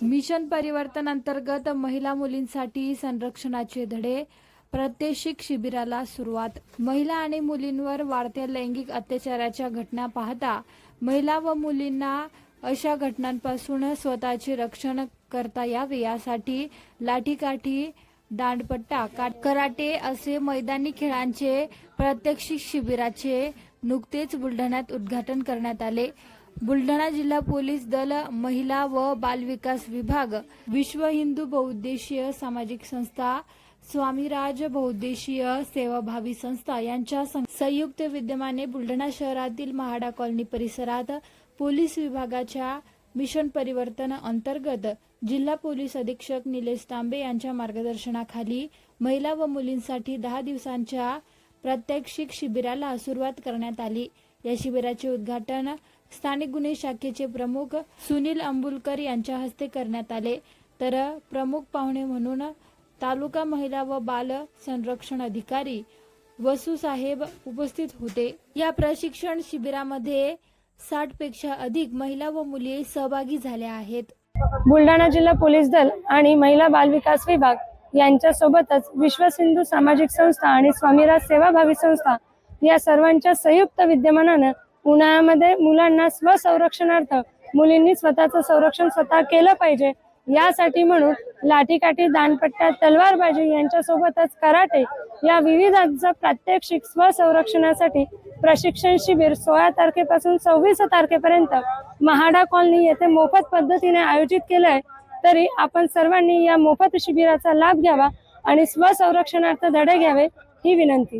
Mission परिवर्तन अंतर्गत महिला मुलींसाठी संरक्षणाचे धडे प्रात्यक्षिक शिबिराला सुरुवात। महिला आणि मुलींवर वाढत्या लैंगिक अत्याचाराच्या घटना पाहता महिला व मुलींना अशा घटनांपासून स्वतःचे रक्षण करता यावे यासाठी लाठीकाठी, दांडपट्टा, कराटे असे मैदानी खेळांचे प्रात्यक्षिक शिबिराचे नुकतेच बुलढाण्यात उद्घाटन करण्यात आले। बुलढाणा जिल्हा पोलीस दल, महिला व बालविकास विभाग, विश्व हिंदू बहुउद्देशीय सामाजिक संस्था, स्वामीराज बहुउद्देशीय सेवाभावी संस्था यांच्या संयुक्त विद्यमाने बुलढाणा शहरातील महाडा कॉलनी परिसरात पोलीस विभागाच्या मिशन परिवर्तन अंतर्गत जिल्हा पोलीस अधीक्षक निलेश तांबे यांच्या मार्गदर्शनाखाली महिला व मुलींसाठी 10 दिवसांच्या प्रात्यक्षिक शिबिराला सुरुवात करण्यात आली। या शिबिराचे उद्घाटन स्थानिक गुन्हे शाखेचे प्रमुख सुनील अंबुलकर यांच्या हस्ते करण्यात आले, तर प्रमुख पाहुणे म्हणून तालुका महिला व बाल संरक्षण अधिकारी वसू साहेब उपस्थित होते। या प्रशिक्षण शिबिरामध्ये 60 पेक्षा अधिक महिला व मुली सहभागी झाल्या आहेत। बुलढाणा जिल्हा पोलीस दल आणि महिला बालविकास विभाग यांच्या सोबतच विश्व हिंदू सामाजिक संस्था आणि स्वामीराज सेवाभावी संस्था या सर्वांच्या संयुक्त विद्यमानाने उन्हाळ्यामध्ये मुलांना स्वसंरक्षणार्थ मुलींनी स्वतःचं संरक्षण स्वतः केलं पाहिजे यासाठी म्हणून लाठीकाठी, दांडपट्टा, तलवारबाजी यांच्या सोबतच कराटे या विविधांचं प्रात्यक्षिक स्वसंरक्षणासाठी प्रशिक्षण शिबिर 16 तारखेपासून 26 तारखेपर्यंत महाडा कॉलनी येथे मोफत पद्धतीने आयोजित केलंय। तरी आपण सर्वांनी या मोफत शिबिराचा लाभ घ्यावा आणि स्वसंरक्षणार्थ धडे घ्यावे ही विनंती।